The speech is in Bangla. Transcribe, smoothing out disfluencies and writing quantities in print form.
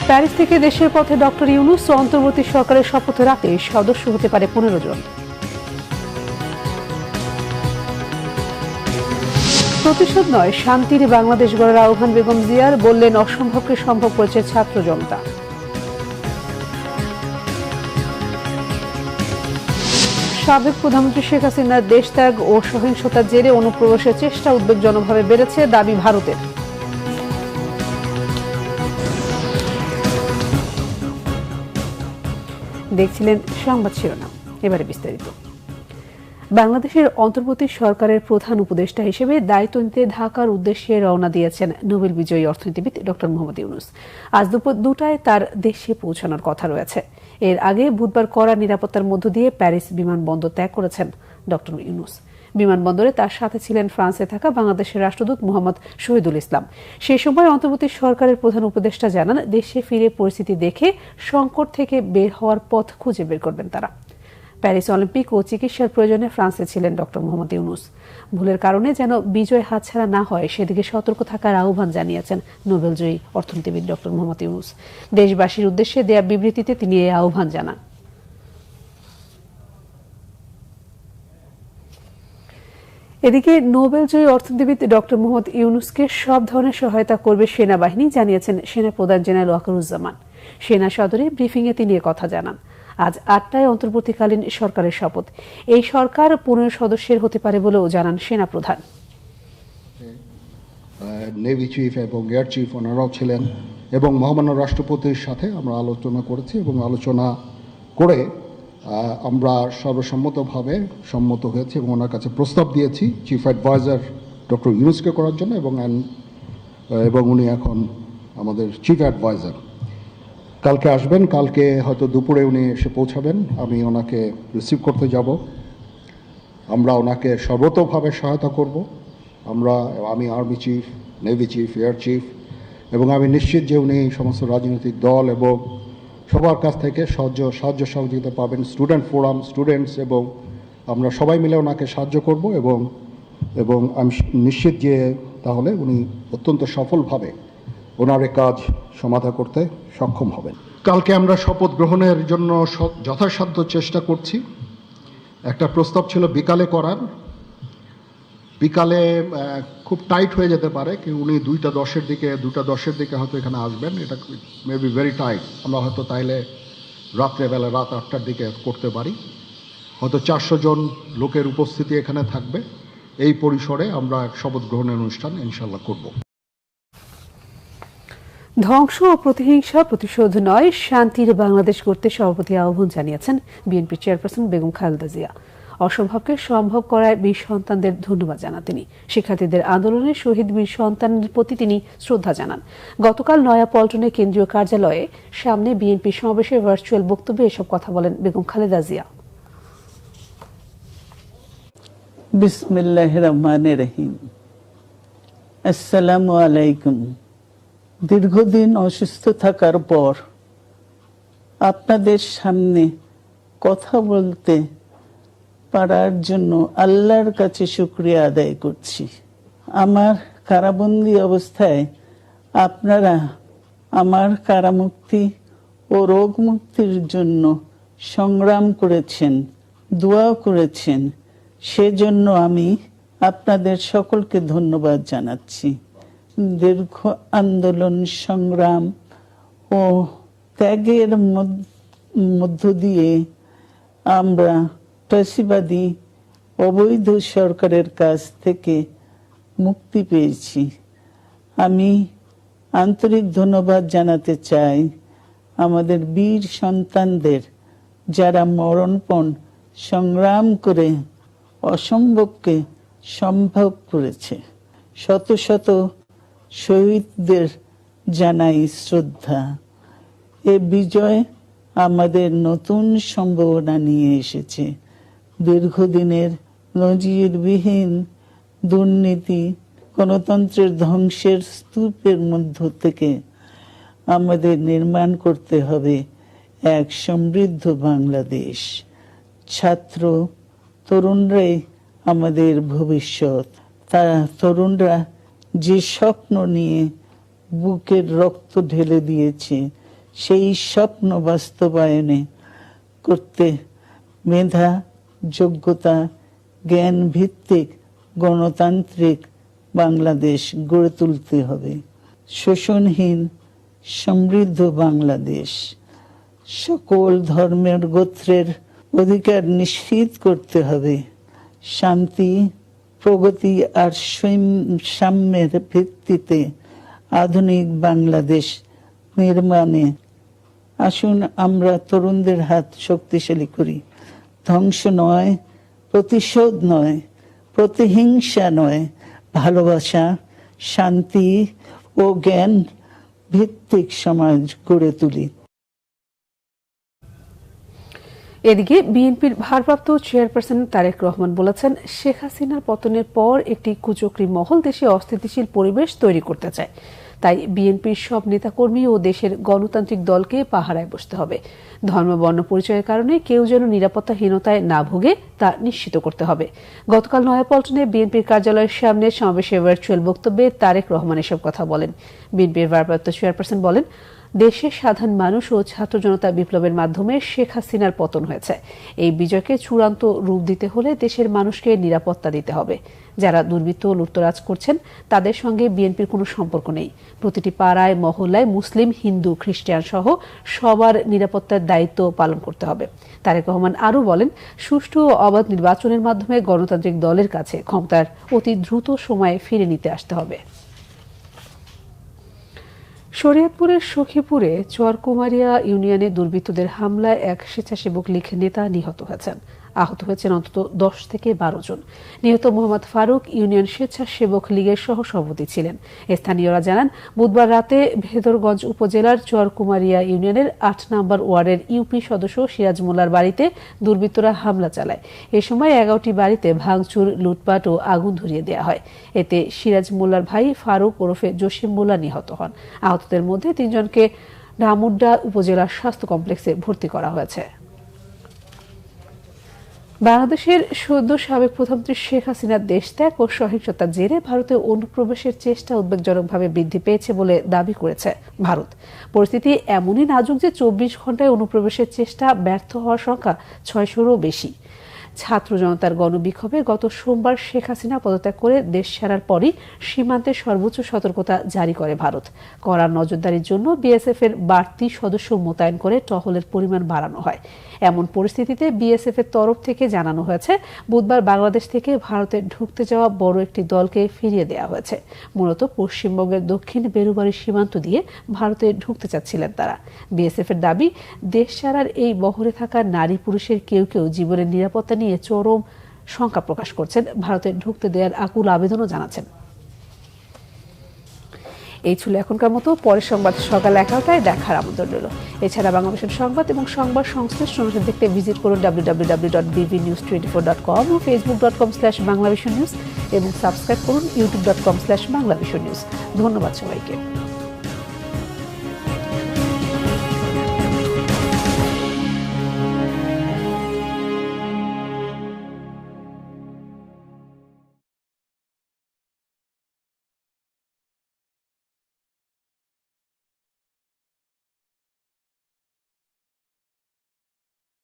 প্যারিস থেকে দেশের পথে ডক্টর ইউনূস অন্তর্বর্তী সরকারের শপথ রাতে সদস্য হতে পারে 15 জন। প্রতিশোধ নয়, শান্তির বাংলাদেশ গড়ার আহ্বান বেগম জিয়ার, বললেন অসম্ভবকে সম্ভব করেছে ছাত্র জনতা। সাবেক প্রধানমন্ত্রী শেখ হাসিনার দেশত্যাগ ও সহিংসতার জেরে অনুপ্রবেশের চেষ্টা উদ্বেগজনকভাবে বেড়েছে, দাবি ভারতের। দেখছিলেন সংবাদ শিরোনাম, এবারে বিস্তারিত। বাংলাদেশের অন্তর্বর্তী সরকারের প্রধান উপদেষ্টা হিসেবে দায়িত্ব নিতে ঢাকার উদ্দেশ্যে রওনা দিয়েছেন নোবেল বিজয়ী অর্থনীতিবিদ ডক্টর মোহাম্মদ ইউনূস। আজ দুপুর 2টায় তার দেশে পৌঁছানোর কথা রয়েছে। এর আগে বুধবার কড়া নিরাপত্তার মধ্য দিয়ে প্যারিস বিমানবন্দর ত্যাগ করেছেন ডক্টর ইউনূস। বিমানবন্দরে তার সাথে ছিলেন ফ্রান্সে থাকা বাংলাদেশের রাষ্ট্রদূত মোহাম্মদ শহীদুল ইসলাম। সেই সময় অন্তর্বর্তী সরকারের প্রধান উপদেষ্টা জানান, দেশে ফিরে পরিস্থিতি দেখে সংকট থেকে বের হওয়ার পথ খুঁজে বের করবেন তারা। প্যারিস অলিম্পিক ও চিকিৎসার প্রয়োজনে ফ্রান্সে ছিলেন ডক্টর মোহাম্মদ ইউনূস। ভুলের কারণে যেন বিজয় হাতছাড়া না হয় সেদিকে সতর্ক থাকার আহ্বান জানিয়েছেন নোবেলজয়ী অর্থনীতিবিদ ডক্টর মোহাম্মদ ইউনূস। দেশবাসীর উদ্দেশ্যে দেয়া বিবৃতিতে তিনি এই আহ্বান জানান। এদিকে নোবেলজয়ী অর্থনীতিবিদ ডক্টর মোহাম্মদ ইউনূসকে সব ধরনের সহায়তা করবে সেনাবাহিনী, জানিয়েছেন সেনাপ্রধান জেনারেল ওয়াকারুজ্জামান। সেনা সদরে ব্রিফিংয়ে তিনি কথা জানান। আজ 8টায় অন্তর্বর্তীকালীন সরকারের শপথ। এই সরকার 15 সদস্যের হতে পারে বলেও জানান সেনাপ্রধান। নেভি চিফ এবং এয়ার চিফ ওনারাও ছিলেন এবং মহামান্য রাষ্ট্রপতির সাথে আমরা আলোচনা করেছি এবং আলোচনা করে আমরা সর্বসম্মতভাবে সম্মত হয়েছি এবং ওনার কাছে প্রস্তাব দিয়েছি চিফ অ্যাডভাইজার ডক্টর ইউনূসকে করার জন্য এবং উনি এখন আমাদের চিফ অ্যাডভাইজার। কালকে আসবেন, কালকে হয়তো দুপুরে উনি এসে পৌঁছাবেন, আমি ওনাকে রিসিভ করতে যাব। আমরা ওনাকে সর্বতোভাবে সহায়তা করব। আমি army chief, navy chief, air chief, এবং আমি নিশ্চিত যে উনি সমস্ত রাজনৈতিক দল এবং সবার কাছ থেকে সাহায্য সহযোগিতা পাবেন। স্টুডেন্ট ফোরাম, স্টুডেন্টস, এবং আমরা সবাই মিলে ওনাকে সাহায্য করব এবং আমি নিশ্চিত যে তাহলে উনি অত্যন্ত সফলভাবে ওনার কাজ সমাধা করতে সক্ষম হবেন। কালকে আমরা শপথ গ্রহণের জন্য যথাসাধ্য চেষ্টা করছি। একটা প্রস্তাব ছিল বিকালে করার, বিকালে খুব টাইট হয়ে যেতে পারে কি উনি 2:10 দিকে হয়তো এখানে আসবেন, এটা মে বি ভেরি টাইট। আমরা হয়তো তাইলে রাত্রেবেলা রাত 8টার দিকে করতে পারি। হয়তো 400 জন লোকের উপস্থিতি এখানে থাকবে। এই পরিসরে আমরা শপথ গ্রহণের অনুষ্ঠান ইনশাল্লাহ করব। ধ্বংস ও প্রতিহিংসা প্রতিশোধ নয়, শান্তির বাংলাদেশ গড়তে সভাপতি আহ্বান জানিয়েছেন বিএনপি চেয়ারপারসন বেগম খালেদা জিয়া। অসম্ভবকে সম্ভব করায় বীর সন্তানদের ধন্যবাদ জানান তিনি। শিক্ষার্থীদের আন্দোলনে শহীদ বীর সন্তানের প্রতি তিনি শ্রদ্ধা জানান। গতকাল নয়াপল্টনে কেন্দ্রীয় কার্যালয়ে সামনে বিএনপি সমাবেশে ভার্চুয়াল বক্তব্যে এসব কথা বলেন বেগম খালেদা জিয়া। বিসমিল্লাহির রহমানির রহিম। আসসালামু আলাইকুম। দীর্ঘদিন অসুস্থ থাকার পর আপনাদের সামনে কথা বলতে পারার জন্য আল্লাহর কাছে শুকরিয়া আদায় করছি। আমার কারাবন্দী অবস্থায় আপনারা আমার কারামুক্তি ও রোগ মুক্তির জন্য সংগ্রাম করেছেন, দোয়া করেছেন, সেজন্য আমি আপনাদের সকলকে ধন্যবাদ জানাচ্ছি। দীর্ঘ আন্দোলন, সংগ্রাম ও ত্যাগের মধ্য দিয়ে আমরা ফ্যাসিবাদী অবৈধ সরকারের কাছ থেকে মুক্তি পেয়েছি। আমি আন্তরিক ধন্যবাদ জানাতে চাই আমাদের বীর সন্তানদের, যারা মরণপণ সংগ্রাম করে অসম্ভবকে সম্ভব করেছে। শত শত শহীদদের জানাই শ্রদ্ধা। এ বিজয় আমাদের নতুন সম্ভাবনা নিয়ে এসেছে। দীর্ঘদিনের নজিরবিহীন দুর্নীতি, গণতন্ত্রের ধ্বংসের স্তূপের মধ্য থেকে আমাদের নির্মাণ করতে হবে এক সমৃদ্ধ বাংলাদেশ। ছাত্র তরুণরাই আমাদের ভবিষ্যৎ। তারা তরুণরা যে স্বপ্ন নিয়ে বুকের রক্ত ঢেলে দিয়েছে, সেই স্বপ্ন বাস্তবায়নে করতে মেধা, যোগ্যতা, জ্ঞান ভিত্তিক গণতান্ত্রিক বাংলাদেশ গড়ে তুলতে হবে। শোষণহীন সমৃদ্ধ বাংলাদেশ, সকল ধর্মের গোত্রের অধিকার নিশ্চিত করতে হবে। শান্তি, প্রগতি আর সাম্যের ভিত্তিতে আধুনিক বাংলাদেশ নির্মাণে আসুন আমরা তরুণদের হাত শক্তিশালী করি। ধ্বংস নয়, প্রতিশোধ নয়, প্রতিহিংসা নয়, ভালোবাসা, শান্তি ও জ্ঞান ভিত্তিক সমাজ গড়ে তুলি। এদিকে বিএনপির ভারপ্রাপ্ত চেয়ারপারসন তারেক রহমান বলেছেন, শেখ হাসিনার পতনের পর একটি কুচক্রী মহল দেশে অস্থিতিশীল পরিবেশ তৈরি করতে চায়। তাই বিএনপির সব নেতাকর্মী ও দেশের গণতান্ত্রিক দলকে পাহারায় বসতে হবে। ধর্ম বর্ণ পরিচয়ের কারণে কেউ যেন নিরাপত্তাহীনতায় না ভোগে তা নিশ্চিত করতে হবে। গতকাল নয়াপল্টনে বিএনপির কার্যালয়ের সামনে সমাবেশে ভার্চুয়াল বক্তব্যে তারেক রহমান এসব কথা বলেন। বিএনপির ভারপ্রাপ্ত চেয়ারপারসন বলেন, দেশের সাধারণ মানুষ ও ছাত্র জনতা বিপ্লবের মাধ্যমে শেখ হাসিনার পতন হয়েছে। এই বিজয়কে চূড়ান্ত রূপ দিতে হলে দেশের মানুষকে নিরাপত্তা দিতে হবে। যারা দুর্বৃত্ত লুটতরাজ করছেন তাদের সঙ্গে বিএনপির কোনো সম্পর্ক নেই। প্রতিটি পাড়ায় মহল্লায় মুসলিম, হিন্দু, খ্রিস্টান সহ সবার নিরাপত্তার দায়িত্ব পালন করতে হবে। তারেক রহমান আরও বলেন, সুষ্ঠু ও অবাধ নির্বাচনের মাধ্যমে গণতান্ত্রিক দলের কাছে ক্ষমতার অতি দ্রুত সময়ে ফিরে নিতে আসতে হবে। শরীয়তপুরের সখীপুরে চরকুমারিয়া ইউনিয়নে দুর্বৃত্তদের হামলায় এক স্বেচ্ছাসেবক লীগ নেতা নিহত হয়েছেন। আহত হয়েছেন অন্তত 10 থেকে 12 জন। নিহত মোহাম্মদ ফারুক ইউনিয়ন স্বেচ্ছাসেবক লীগের সহসভাপতি ছিলেন। স্থানীয়রা জানান, বুধবার রাতে ভেদরগঞ্জ উপজেলার চরকুমারিয়া ইউনিয়নের 8 নম্বর ওয়ার্ডের ইউপি সদস্য সিরাজ মোল্লার বাড়িতে দুর্বৃত্তরা হামলা চালায়। এ সময় 11টি বাড়িতে ভাঙচুর, লুটপাট ও আগুন ধরিয়ে দেওয়া হয়। এতে সিরাজ মোল্লার ভাই ফারুক ওরফে জসিম মোল্লা নিহত হন। আহতদের মধ্যে 3 জনকে ঢামুড্ডা উপজেলা স্বাস্থ্য কমপ্লেক্সে ভর্তি করা হয়েছে। বাংলাদেশের সদ্য সাবেক প্রধানমন্ত্রী শেখ হাসিনার দেশত্যাগ ও সহিংসতার জেরে ভারতে অনুপ্রবেশের চেষ্টা উদ্বেগজনকভাবে বৃদ্ধি পেয়েছে বলে দাবি করেছে ভারত। পরিস্থিতি এমনই নাজুক যে 24 ঘন্টায় অনুপ্রবেশের চেষ্টা ব্যর্থ হওয়ার সংখ্যা 600-রও বেশি। ছাত্র জনতার গণবিক্ষোভে গত সোমবার শেখ হাসিনা পদত্যাগ করে দেশ ছাড়ার পরই সীমান্তে সর্বোচ্চ সতর্কতা জারি করে ভারত। কড়া নজরদারির জন্য বিএসএফ এর বাড়তি সদস্য মোতায়েন করে টহলের পরিমাণ বাড়ানো হয়। এমন পরিস্থিতিতে বিএসএফ এর তরফ থেকে জানানো হয়েছে, বুধবার বাংলাদেশ থেকে ভারতে ঢুকতে যাওয়া বড় একটি দলকে ফিরিয়ে দেওয়া হয়েছে। মূলত পশ্চিমবঙ্গের দক্ষিণ বেরুবাড়ি সীমান্ত দিয়ে ভারতে ঢুকতে চাচ্ছিলেন তারা। বিএসএফ এর দাবি, দেশ ছাড়ার এই বহরে থাকা নারী পুরুষের কেউ কেউ জীবনের নিরাপত্তা নিয়ে চরম শঙ্কা প্রকাশ করছেন, ভারতে ঢুকতে দেওয়ার আকুল আবেদনও জানাচ্ছেন। এই ছিল এখনকার মতো। পরের সংবাদ সকাল 11টায় দেখার আমন্ত্রণ রইল। এছাড়া বাংলাদেশের সংবাদ এবং সংবাদ সংশ্লিষ্ট অনুষ্ঠান দেখতে ভিজিট করুন www.bbnews24.com ও facebook.com/banglavisionnews এবং সাবস্ক্রাইব করুন youtube.com/banglavisionnews। ধন্যবাদ সবাইকে।